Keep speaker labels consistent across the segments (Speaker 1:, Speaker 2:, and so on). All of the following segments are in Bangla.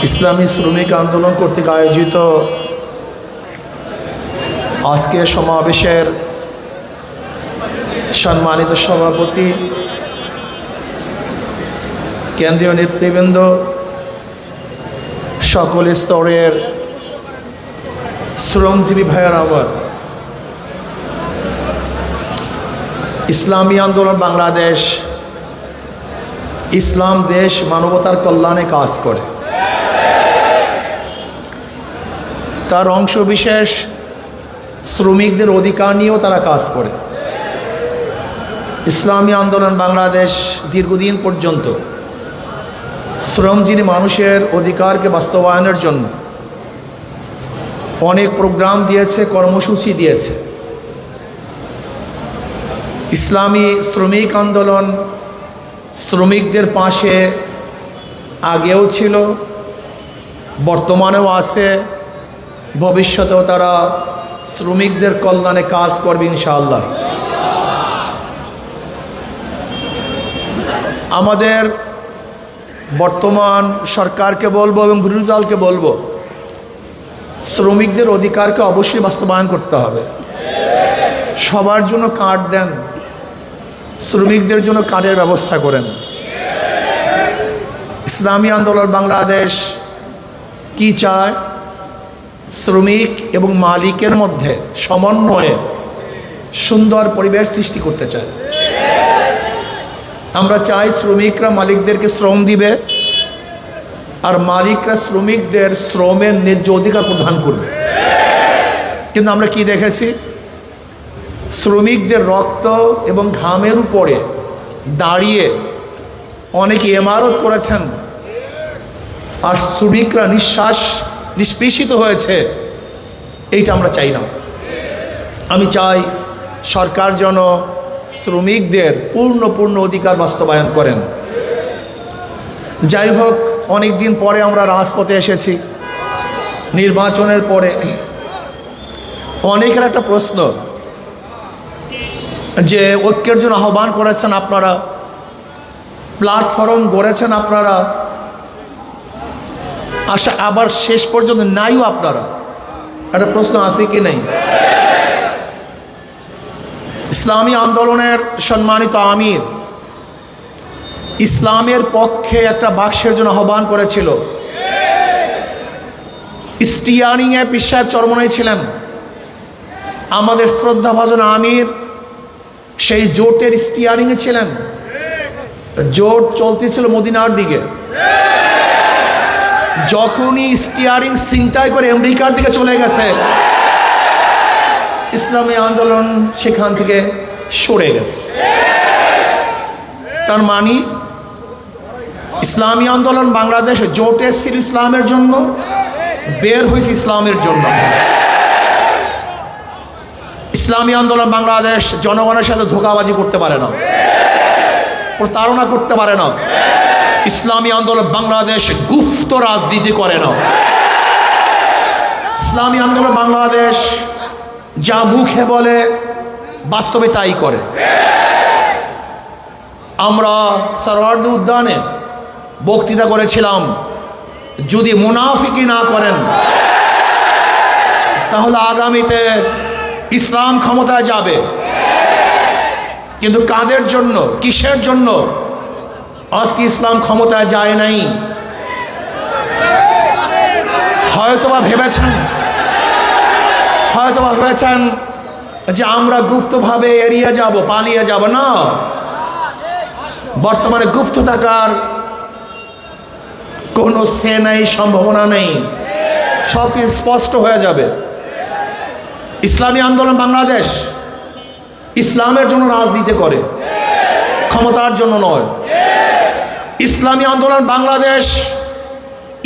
Speaker 1: ইসলামী শ্রমিক আন্দোলন কর্তৃক আয়োজিত আজকের সমাবেশের সম্মানিত সভাপতি, কেন্দ্রীয় নেতৃবৃন্দ, সকল স্তরের শ্রমজীবী ভাইয়েরা আমার, ইসলামী আন্দোলন বাংলাদেশ ইসলাম দেশ মানবতার কল্যাণে কাজ করে। তার অংশ বিশেষ শ্রমিকদের অধিকার নিয়েও তারা কাজ করে। ইসলামী আন্দোলন বাংলাদেশ দীর্ঘদিন পর্যন্ত শ্রমজীবী মানুষের অধিকারকে বাস্তবায়নের জন্য অনেক প্রোগ্রাম দিয়েছে, কর্মসূচি দিয়েছে। ইসলামী শ্রমিক আন্দোলন শ্রমিকদের পাশে আগেও ছিল, বর্তমানেও আছে, ভবিষ্যতেও তারা শ্রমিকদের কল্যাণে কাজ করবে ইনশাআল্লাহ। আমাদের বর্তমান সরকারকে বলবো এবং বিরোধী দলকে বলবো, শ্রমিকদের অধিকারকে অবশ্যই বাস্তবায়ন করতে হবে। সবার জন্য কার্ড দেন, শ্রমিকদের জন্য কার্ডের ব্যবস্থা করেন। ইসলামী আন্দোলন বাংলাদেশ কি চায়? শ্রমিক এবং মালিকের মধ্যে সমন্বয়ে সুন্দর পরিবেশ সৃষ্টি করতে চায়। আমরা চাই শ্রমিকরা মালিকদেরকে শ্রম দিবে, আর মালিকরা শ্রমিকদের শ্রমের ন্যায্য অধিকার প্রদান করবে। কিন্তু আমরা কি দেখেছি? শ্রমিকদের রক্ত এবং ঘামের উপরে দাঁড়িয়ে অনেকে ইমারত করেছেন, আর শ্রমিকরা নিষ্পেষিত হয়েছে। এইটা আমরা চাই না। আমি চাই সরকার যেন শ্রমিকদের পূর্ণ অধিকার বাস্তবায়ন করেন। যাই হোক, অনেক দিন পরে আমরা রাজপথে এসেছি, নির্বাচনের পরে। অনেকের একটা প্রশ্ন যে ঐক্যের জন্য আহ্বান করেছেন আপনারা, প্ল্যাটফর্ম গড়েছেন আপনারা, আবার শেষ পর্যন্ত নাইও আপনারা। একটা প্রশ্ন আছে কি নেই? ইসলামী আন্দোলনের সম্মানিত আমির ইসলামের পক্ষে একটা বাক্সের জন্য আহ্বান করেছিল। স্টিয়ারিংয়ে পীর সাহেব চরমনাই ছিলেন। আমাদের শ্রদ্ধাভাজন আমির সেই জোটের স্টিয়ারিংয়ে ছিলেন। জোট চলতেছিল মদিনার দিকে। যখনই স্টিয়ারিং ছিনতাই করে আমেরিকার দিকে চলে গেছে, ইসলামী আন্দোলন সেখান থেকে সরে গেছে। তার মানে ইসলামী আন্দোলন বাংলাদেশ জোটে ছিল ইসলামের জন্য, বের হয়েছে ইসলামের জন্য। ইসলামী আন্দোলন বাংলাদেশ জনগণের সাথে ধোঁকাবাজি করতে পারে না, প্রতারণা করতে পারে না। ইসলামী আন্দোলন বাংলাদেশ গুপ্ত রাজনীতি করে না। ইসলামী আন্দোলন বাংলাদেশ যা মুখে বলে বাস্তবে তাই করে। আমরা সরওয়ার্দী উদ্যানে বক্তৃতা করেছিলাম, যদি মুনাফিকি না করেন তাহলে আগামীতে ইসলাম ক্ষমতায় যাবে। কিন্তু কাদের জন্য, কিসের জন্য আজকে ইসলাম ক্ষমতায় যায় নাই? হয়তোবা ভেবেছেন যে আমরা গুপ্তভাবে এড়িয়ে যাব, পালিয়ে যাব। না, বর্তমানে গুপ্ত থাকার কোনো সে নেই, সম্ভাবনা নেই। সব কিছু স্পষ্ট হয়ে যাবে। ইসলামী আন্দোলন বাংলাদেশ ইসলামের জন্য রাজনীতি করে, ক্ষমতার জন্য নয়। ইসলামী আন্দোলন বাংলাদেশ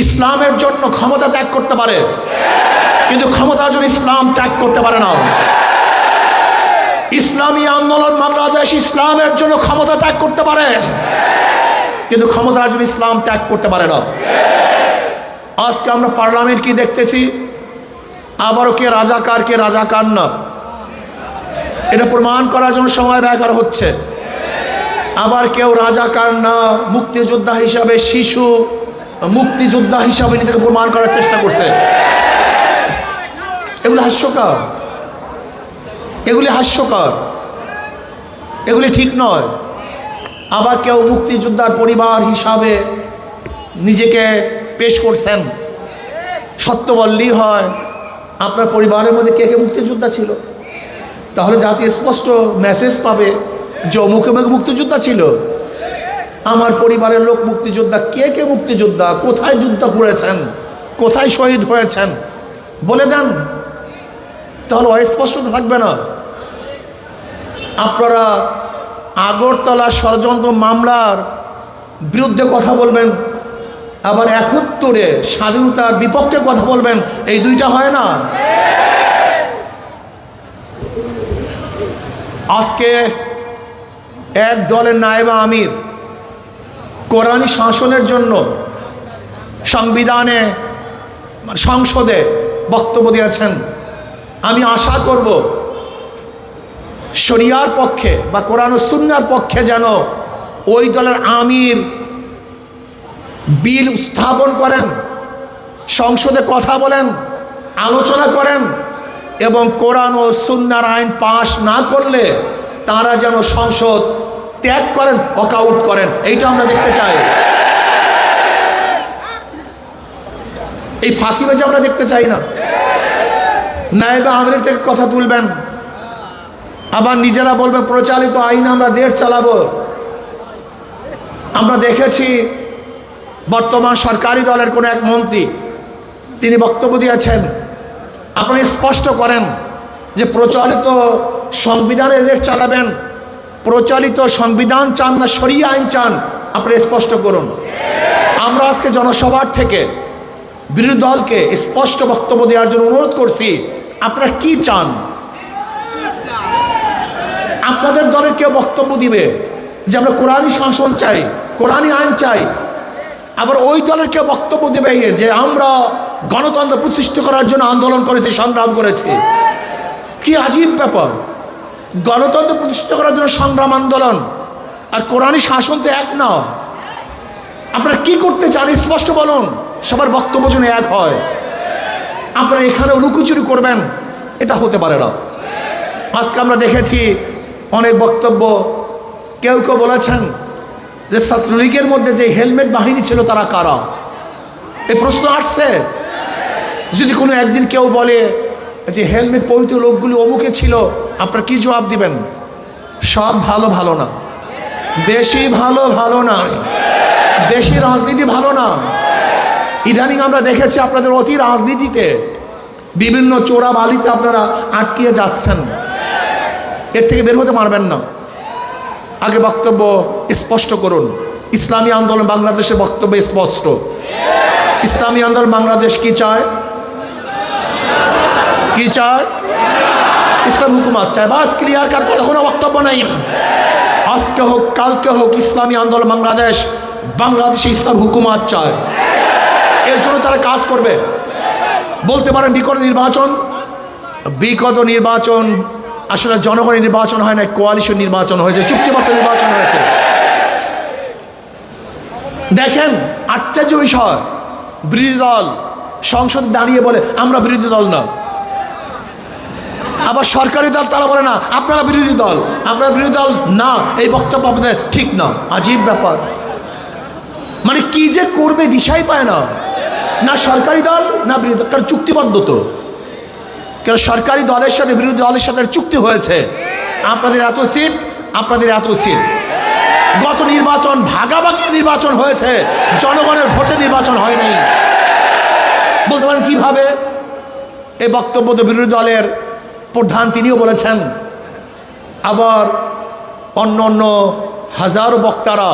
Speaker 1: ইসলামের জন্য ক্ষমতা ত্যাগ করতে পারে, কিন্তু ক্ষমতার জন্য ইসলাম ত্যাগ করতে পারে না। ইসলামী আন্দোলন বাংলাদেশ ইসলামের জন্য ক্ষমতা ত্যাগ করতে পারে, কিন্তু ক্ষমতার জন্য ইসলাম ত্যাগ করতে পারে না। আজকে আমরা পার্লামেন্ট কি দেখতেছি? আবারও কে রাজাকার না, এটা প্রমাণ করার জন্য সময় ব্যয় করা হচ্ছে। আবার কেউ রাজাকার না, মুক্তিযোদ্ধা হিসাবে শিশু মুক্তিযোদ্ধা হিসাবে নিজেকে প্রমাণ করার চেষ্টা করছে। এগুলি হাস্যকর, এগুলি হাস্যকর, এগুলি ঠিক নয়। আবার কেউ মুক্তিযোদ্ধার পরিবার হিসাবে নিজেকে পেশ করছেন। সত্য বললেই হয়, আপনার পরিবারের মধ্যে কে কে মুক্তিযোদ্ধা ছিল, তাহলে জাতি স্পষ্ট মেসেজ পাবে যে অমুকে মুক্তিযোদ্ধা ছিল। আমার পরিবারের লোক মুক্তিযোদ্ধা, কে কে মুক্তিযোদ্ধা, কোথায় যুদ্ধ করেছেন, কোথায় শহীদ হয়েছেন বলে দেন, তাহলে অস্পষ্টতা থাকবে না। আপনারা আগরতলা ষড়যন্ত্র মামলার বিরুদ্ধে কথা বলবেন, আবার ৭১-এ স্বাধীনতার বিপক্ষে কথা বলবেন, এই দুইটা হয় না। আজকে এক দলের নায়েবে আমির কোরআনি শাসনের জন্য সংবিধানে সংসদে বক্তব্য দিয়েছেন। আমি আশা করব শরিয়ার পক্ষে বা কোরআন ও সুন্নাহর পক্ষে যেন ওই দলের আমির বিল উত্থাপন করেন, সংসদে কথা বলেন, আলোচনা করেন, এবং কোরআন ও সুন্নাহর আইন পাশ না করলে তারা যেন সংসদ ত্যাগ করেন, ওয়াকআউট করেন। এইটা আমরা দেখতে চাই। এই ফাঁকিবাজি আমরা দেখতে চাই না। নায়েবে আমিরের থেকে কথা তুলবেন, আবার নিজেরা বলবেন প্রচলিত আইন আমরা দেশ চালাবো। আমরা দেখেছি বর্তমান সরকারি দলের কোনো এক মন্ত্রী তিনি বক্তব্য দিয়েছেন, আপনি স্পষ্ট করেন যে প্রচলিত সংবিধানে দেশ চালাবেন, প্রচলিত সংবিধান চান না শরিয়া আইন চান, আপনি স্পষ্ট করুন। আমরা আজকে জনসভার থেকে বিরোধী দলকে স্পষ্ট বক্তব্য দেওয়ার জন্য অনুরোধ করছি, আপনারা কি চান? আপনাদের দলের কেউ বক্তব্য দিবে যে আমরা কোরআনী শাসন চাই, কোরআনী আইন চাই, আবার ওই দলের কেউ বক্তব্য দেবে যে আমরা গণতন্ত্র প্রতিষ্ঠা করার জন্য আন্দোলন করেছি, সংগ্রাম করেছি। কি আজীব ব্যাপার! গণতন্ত্র প্রতিষ্ঠা করার জন্য সংগ্রাম, আন্দোলন আর কোরআনী শাসন তো এক না। আপনারা কি করতে চান স্পষ্ট বলুন, সবার বক্তব্য যেন এক হয়। আপনারা এখানে লুকোচুরি করবেন, এটা হতে পারে না। আজকে আমরা দেখেছি অনেক বক্তব্য, কেউ কেউ বলেছেন যে ছাত্রলীগের মধ্যে যে হেলমেট বাহিনী ছিল তারা কারা। এই প্রশ্ন আসছে। যদি কোনো একদিন কেউ বলে যে হেলমেট পরিহিত লোকগুলি অমুকে ছিল, আপনারা কি জবাব দিবেন? সব ভালো ভালো না, বেশি ভালো ভালো না, বেশি রাজনীতি ভালো না। ইদানিং আমরা দেখেছি আপনাদের অতি রাজনীতিতে বিভিন্ন চোরা বালিতে আপনারা আটকিয়ে যাচ্ছেন, এর থেকে বের হতে পারবেন না। আগে বক্তব্য স্পষ্ট করুন। ইসলামী আন্দোলন বাংলাদেশের বক্তব্য স্পষ্ট। ইসলামী আন্দোলন বাংলাদেশ কি চায়? কি চায়? ইসলাম হুকুমত চায়। বাস ক্লিয়ার কাট, কথা কোনো বক্তব্য নেই। আজকে হোক কালকে হোক ইসলামী আন্দোলন বাংলাদেশ, বাংলাদেশে ইসলাম হুকুমত চায়। এর জন্য তারা কাজ করবে। বলতে পারেন বিগত নির্বাচন আসলে জনগণের নির্বাচন হয় না, কোয়ালিশন নির্বাচন হয়েছে, চুক্তিবদ্ধ নির্বাচন হয়েছে। দেখেন আশ্চর্য বিষয়, বিরোধী দল সংসদে দাঁড়িয়ে বলে আমরা বিরোধী দল না, আবার সরকারি দল তারা বলে না আপনারা বিরোধী দল, আপনারা বিরোধী দল না, এই বক্তব্য আপনাদের ঠিক না। আজীব ব্যাপার, মানে কি যে করবে দিশাই পায় না, না সরকারি দল না বিরোধী দল। কারণ চুক্তিবদ্ধ তো, কারণ সরকারি দলের সাথে বিরোধী দলের সাথে চুক্তি হয়েছে, আপনাদের এত সিট, আপনাদের এত সিট। গত নির্বাচন ভাগাভাগির নির্বাচন হয়েছে, জনগণের ভোটে নির্বাচন হয় নাই। বলতে পারেন কিভাবে? এই বক্তব্য তো বিরোধী দলের প্রধান তিনিও বলেছেন, আবার অন্য অন্য হাজারো বক্তারা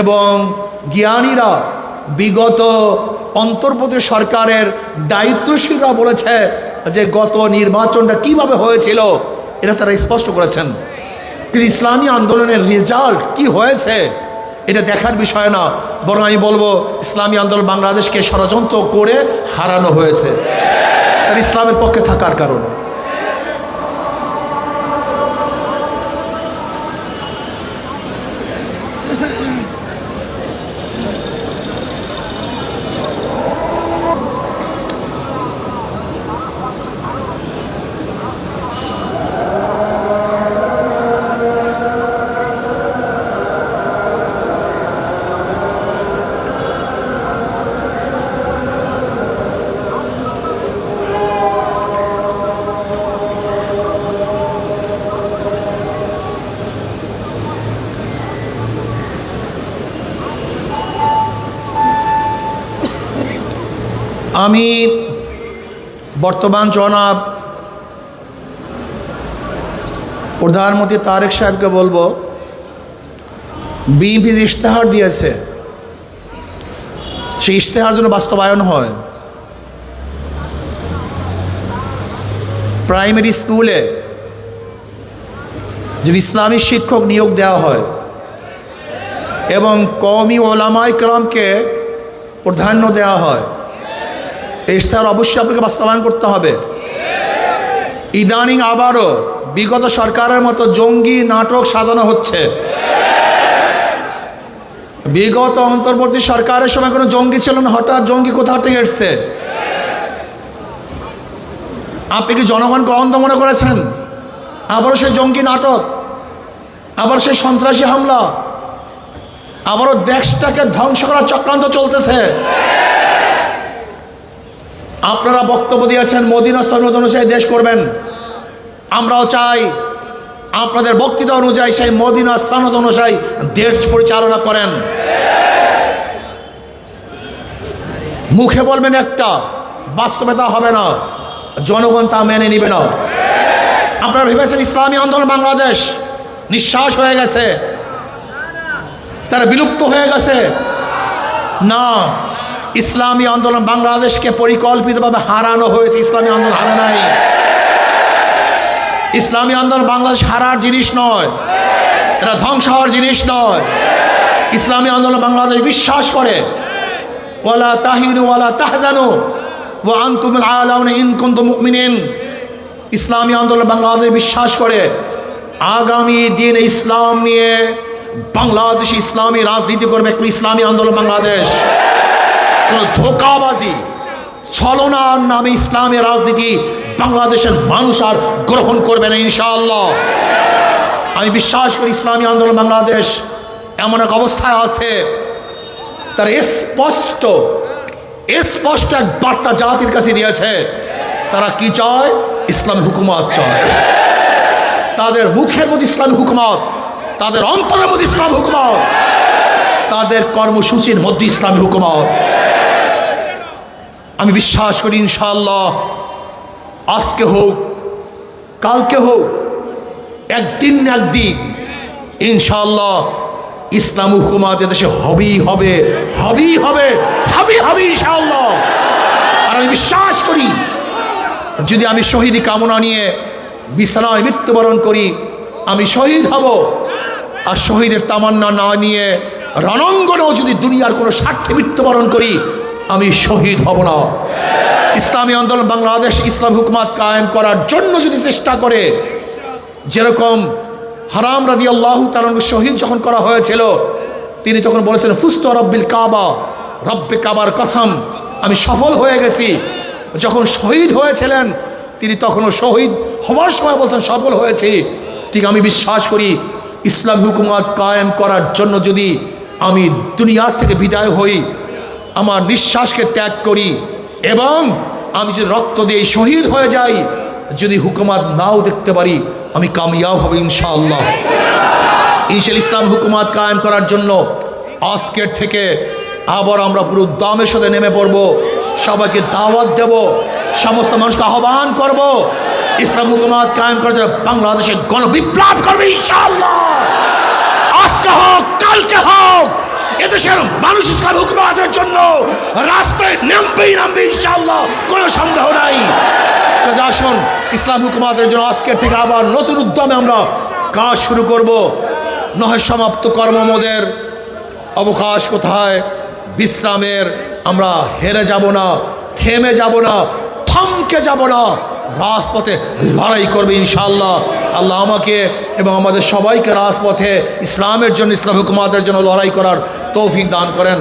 Speaker 1: এবং জ্ঞানীরা, বিগত অন্তর্বর্তী সরকারের দায়িত্বশীলরা বলেছে যে গত নির্বাচনটা কিভাবে হয়েছিল এটা তারা স্পষ্ট করেছেন। কিন্তু ইসলামী আন্দোলনের রেজাল্ট কি হয়েছে এটা দেখার বিষয় না, বরং আমি বলবো ইসলামী আন্দোলন বাংলাদেশকে ষড়যন্ত্র করে হারানো হয়েছে তার ইসলামের পক্ষে থাকার কারণে। আমি বর্তমান জনাব প্রধানমন্ত্রী তারেক সাহেবকে বলবো, বিএনপির ইশতেহার দিয়েছে, সেই ইশতেহার যেন বাস্তবায়ন হয়। প্রাইমারি স্কুলে যে ইসলামী শিক্ষক নিয়োগ দেওয়া হয় এবং কওমি ওলামায়ে কেরামকে প্রাধান্য দেওয়া হয়, এই ইশতেহার অবশ্যই আপনাকে বাস্তবায়ন করতে হবে। ইদানিং আবারও বিগত সরকারের মতো জঙ্গি নাটক সাজানো হচ্ছে। বিগত অন্তর্বর্তী সরকারের সময় কোনো জঙ্গি ছিল না, হঠাৎ জঙ্গি কোথা থেকে এসছে? আপনি কি জনগণকে অন্ধ মনে করেছেন? আবারও সেই জঙ্গি নাটক, আবার সেই সন্ত্রাসী হামলা, আবারও দেশটাকে ধ্বংস করার চক্রান্ত চলতেছে। আপনারা বক্তব্য দিয়েছেন মদিনা সনদ অনুযায়ী দেশ করবেন, আমরাও চাই আপনাদের বক্তৃতা অনুযায়ী সেই মদিনা সনদ অনুযায়ী দেশ পরিচালনা করেন। মুখে বলবেন একটা, বাস্তবে তা হবে না, জনগণ তা মেনে নিবে না। আপনারা ভেবেছেন ইসলামী আন্দোলন বাংলাদেশ নিঃশ্বাস হয়ে গেছে, তারা বিলুপ্ত হয়ে গেছে? না, ইসলামী আন্দোলন বাংলাদেশকে পরিকল্পিতভাবে হারানো হয়েছে। ইসলামী আন্দোলন হারা নাই। ইসলামী আন্দোলন বাংলাদেশ হারার জিনিস নয়, এটা ধ্বংস হওয়ার জিনিস নয়। ইসলামী আন্দোলন বাংলাদেশ বিশ্বাস করে ওয়ালা তাহিনু ওয়ালা তাহজানু ওয়া আনতুমুল আলাউনা ইন কুনতুম মুমিনিন। ইসলামী আন্দোলন বাংলাদেশ বিশ্বাস করে আগামী দিনে ইসলাম নিয়ে বাংলাদেশ ইসলামী রাজনীতি করবে ইসলামী আন্দোলন বাংলাদেশ। কোন ধোঁকাবাজি ছলনার নামে ইসলামী রাজনীতি বাংলাদেশের মানুষ আর গ্রহণ করবে না ইনশাআল্লাহ। আমি বিশ্বাস করি ইসলামী আন্দোলন বাংলাদেশ এমন এক অবস্থায় আছে, তার স্পষ্ট এক বার্তা জাতির কাছে দিয়েছে। তারা কি চায়? ইসলামী হুকুমত চায়। তাদের মুখের মধ্যে ইসলামী হুকুমত, তাদের অন্তরের মধ্যে ইসলাম হুকুমত, তাদের কর্মসূচির মধ্যে ইসলামী হুকুমত। আমি বিশ্বাস করি ইনশাআল্লাহ আজকে হোক কালকে হোক, একদিন না একদিন ইনশাআল্লাহ ইসলাম হুকুমত এদেশে হবেই হবে, হবেই হবে, হবেই হবে ইনশাআল্লাহ। আর আমি বিশ্বাস করি যদি আমি শহীদি কামনা নিয়ে বিছানায় মৃত্যুবরণ করি, আমি শহীদ হব। আর শহীদের তামান্না না নিয়ে রণাঙ্গনেও যদি দুনিয়ার কোনো স্বার্থে মৃত্যুবরণ করি, আমি শহীদ হব না। ইসলামী আন্দোলন বাংলাদেশ ইসলাম হুকুমত কায়েম করার জন্য যদি চেষ্টা করে, যেরকম হারাম রাদিয়াল্লাহু তাআলা শহীদ যখন করা হয়েছিল, তিনি তখন বলেছিলেন ফুস্তু রব্বিল কাবা, রব্বে কাবার কসম, আমি সফল হয়ে গেছি। যখন শহীদ হয়েছিলেন তিনি তখনও শহীদ হওয়ার সময় বলছেন সফল হয়েছি। ঠিক আমি বিশ্বাস করি ইসলাম হুকুমত কায়েম করার জন্য যদি আমি দুনিয়ার থেকে বিদায় হই, আমার নিঃশ্বাসকে ত্যাগ করি এবং আমি যদি রক্ত দিয়ে শহীদ হয়ে যাই, যদি হুকুমত নাও দেখতে পারি, আমি কামিয়াব হব ইনশাআল্লাহ। ইসলাম হুকুমত কায়েম করার জন্য আজকের থেকে আবার আমরা পুরো উদ্যমের সাথে নেমে পড়ব। সবাইকে দাওয়াত দেব, সমস্ত মানুষকে আহ্বান করব ইসলাম হুকুমত কায়েম করার জন্য বাংলাদেশে গণবিপ্লব করবে ইনশাআল্লাহ। আজকে হোক কালকে হোক, এদেশের মানুষ ইসলাম হুকুমতের জন্য রাস্তায় নামবে ইনশাআল্লাহ, কোনো সন্দেহ নাই। আসুন ইসলাম হুকুমতের জন্য আজকের থেকে আবার নতুন উদ্যমে আমরা কাজ শুরু করব। নহে সমাপ্ত কর্মমোদের অবকাশ কোথায়, বিশ্রামের আমরা হেরে যাব না, থেমে যাব না, থমকে যাব না, রাজপথে লড়াই করবে ইনশাআল্লাহ। আল্লাহ আমাকে এবং আমাদের সবাইকে রাজপথে ইসলামের জন্য ইসলাম হুকুমতের জন্য লড়াই করার তৌফিক দান করেন।